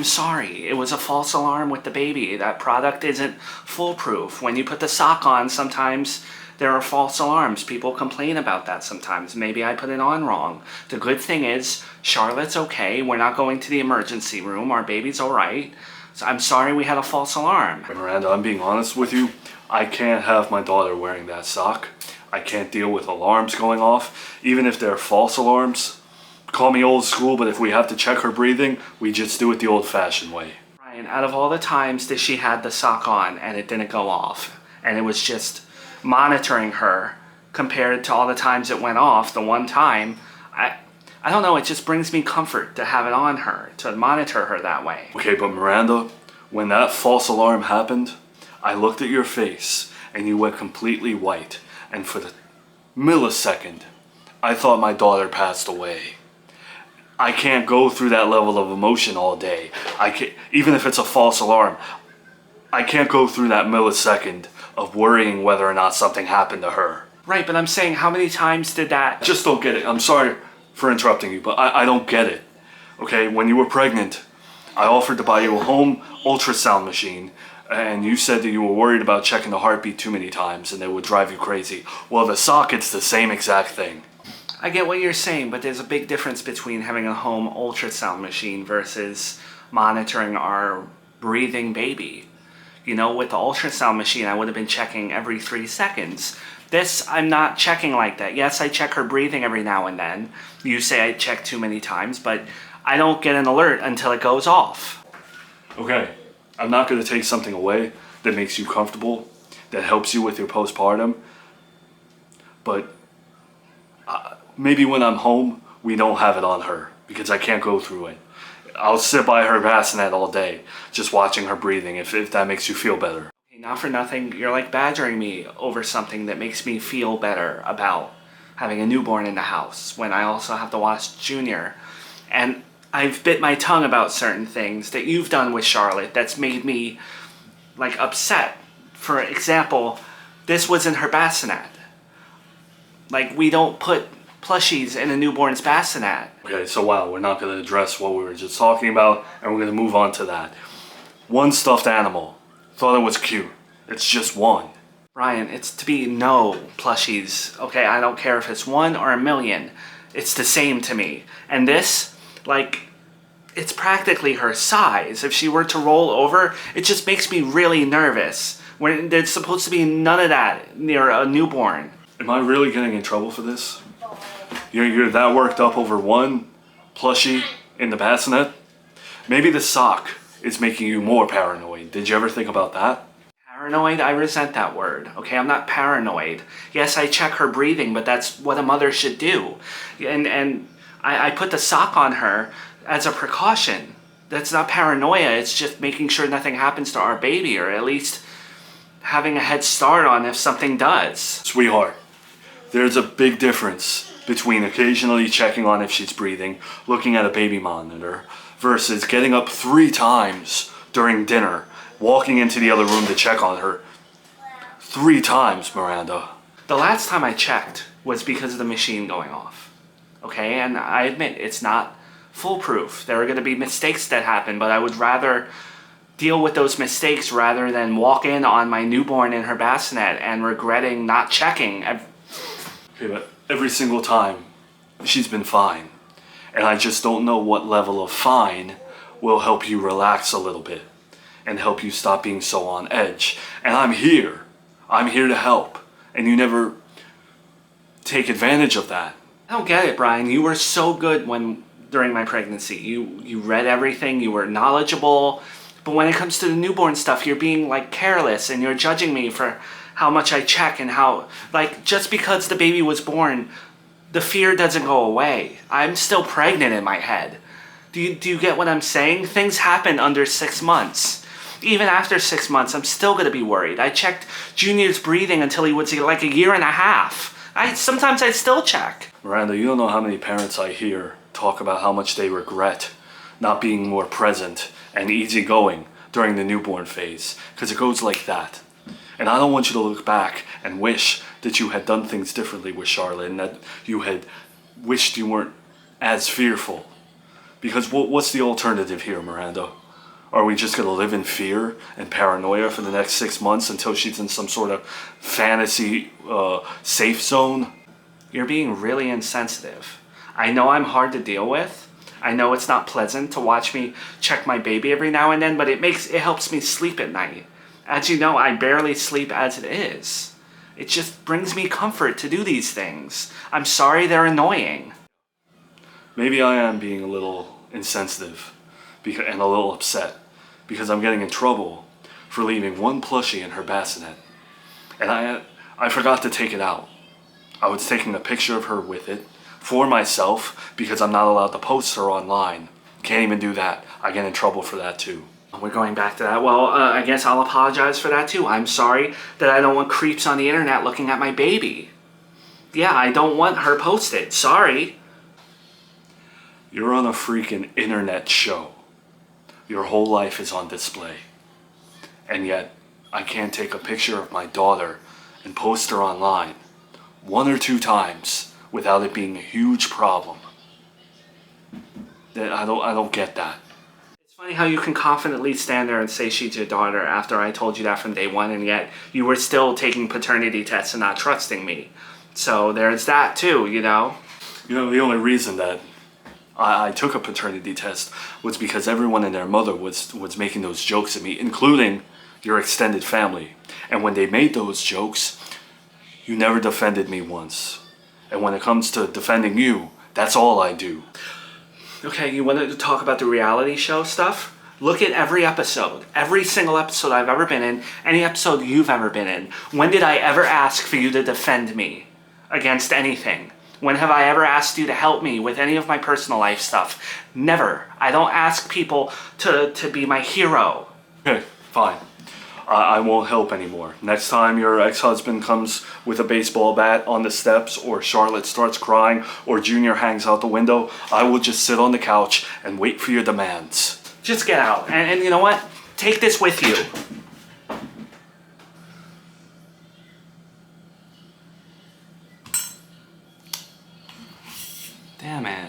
I'm sorry. It was a false alarm with the baby. That product isn't foolproof. When you put the sock on, sometimes there are false alarms. People complain about that sometimes. Maybe I put it on wrong. The good thing is, Charlotte's okay. We're not going to the emergency room. Our baby's all right. So I'm sorry we had a false alarm. Miranda, I'm being honest with you. I can't have my daughter wearing that sock. I can't deal with alarms going off, even if they're false alarms. Call me old school, but if we have to check her breathing, we just do it the old-fashioned way. Ryan, out of all the times that she had the sock on and it didn't go off, and it was just monitoring her compared to all the times it went off, the one time, I don't know, it just brings me comfort to have it on her, to monitor her that way. Okay, but Miranda, when that false alarm happened, I looked at your face and you went completely white, and for the millisecond, I thought my daughter passed away. I can't go through that level of emotion all day. I can't, even if it's a false alarm, I can't go through that millisecond of worrying whether or not something happened to her. Right, but I'm saying, how many times did that... Just don't get it. I'm sorry for interrupting you, but I don't get it. Okay, when you were pregnant, I offered to buy you a home ultrasound machine, and you said that you were worried about checking the heartbeat too many times and it would drive you crazy. Well, the socket's the same exact thing. I get what you're saying, but there's a big difference between having a home ultrasound machine versus monitoring our breathing baby. You know, with the ultrasound machine, I would have been checking every 3 seconds. This, I'm not checking like that. Yes, I check her breathing every now and then. You say I check too many times, but I don't get an alert until it goes off. Okay, I'm not going to take something away that makes you comfortable, that helps you with your postpartum, but maybe when I'm home, we don't have it on her because I can't go through it. I'll sit by her bassinet all day, just watching her breathing, if that makes you feel better. Not for nothing, you're like badgering me over something that makes me feel better about having a newborn in the house when I also have to watch Junior. And I've bit my tongue about certain things that you've done with Charlotte that's made me like upset. For example, this was in her bassinet. Like, we don't put plushies in a newborn's bassinet. Okay, so wow, we're not going to address what we were just talking about, and we're going to move on to that. One stuffed animal. Thought it was cute. It's just one. Ryan, it's to be no plushies. Okay, I don't care if it's 1 or 1,000,000. It's the same to me. And this, like, it's practically her size. If she were to roll over, it just makes me really nervous. When there's supposed to be none of that near a newborn. Am I really getting in trouble for this? You're that worked up over one plushie in the bassinet? Maybe the sock is making you more paranoid. Did you ever think about that? Paranoid? I resent that word. Okay, I'm not paranoid. Yes, I check her breathing, but that's what a mother should do. And I put the sock on her as a precaution. That's not paranoia, it's just making sure nothing happens to our baby, or at least having a head start on if something does. Sweetheart, there's a big difference between occasionally checking on if she's breathing, looking at a baby monitor, versus getting up 3 times during dinner, walking into the other room to check on her. 3 times, Miranda. The last time I checked was because of the machine going off. Okay, and I admit it's not foolproof. There are going to be mistakes that happen, but I would rather deal with those mistakes rather than walk in on my newborn in her bassinet and regretting not checking. Okay, but every single time, she's been fine. And I just don't know what level of fine will help you relax a little bit and help you stop being so on edge. And I'm here. I'm here to help. And you never take advantage of that. I don't get it, Brian. You were so good during my pregnancy. You read everything. You were knowledgeable. But when it comes to the newborn stuff, you're being like careless and you're judging me for how much I check and how, like, just because the baby was born, the fear doesn't go away. I'm still pregnant in my head. Do you get what I'm saying? Things happen under 6 months. Even after 6 months, I'm still going to be worried. I checked Junior's breathing until he was like 1.5 years. Sometimes I still check. Miranda, you don't know how many parents I hear talk about how much they regret not being more present and easygoing during the newborn phase, because it goes like that. And I don't want you to look back and wish that you had done things differently with Charlotte and that you had wished you weren't as fearful. Because what's the alternative here, Miranda? Are we just gonna live in fear and paranoia for the next 6 months until she's in some sort of fantasy safe zone? You're being really insensitive. I know I'm hard to deal with. I know it's not pleasant to watch me check my baby every now and then, but it helps me sleep at night. As you know, I barely sleep as it is. It just brings me comfort to do these things. I'm sorry they're annoying. Maybe I am being a little insensitive and a little upset because I'm getting in trouble for leaving one plushie in her bassinet. And I forgot to take it out. I was taking a picture of her with it for myself because I'm not allowed to post her online. Can't even do that. I get in trouble for that too. We're going back to that. Well, I guess I'll apologize for that too. I'm sorry that I don't want creeps on the internet looking at my baby. Yeah, I don't want her posted. Sorry. You're on a freaking internet show. Your whole life is on display. And yet, I can't take a picture of my daughter and post her online 1 or 2 times without it being a huge problem. I don't get that. It's funny how you can confidently stand there and say she's your daughter after I told you that from day one, and yet you were still taking paternity tests and not trusting me. So there's that too, you know? You know, the only reason that I took a paternity test was because everyone and their mother was making those jokes at me, including your extended family. And when they made those jokes, you never defended me once. And when it comes to defending you, that's all I do. Okay, you wanted to talk about the reality show stuff? Look at every episode. Every single episode I've ever been in, any episode you've ever been in. When did I ever ask for you to defend me against anything? When have I ever asked you to help me with any of my personal life stuff? Never. I don't ask people to be my hero. Okay, fine. I won't help anymore. Next time your ex-husband comes with a baseball bat on the steps, or Charlotte starts crying, or Junior hangs out the window, I will just sit on the couch and wait for your demands. Just get out. And you know what? Take this with you. Damn it.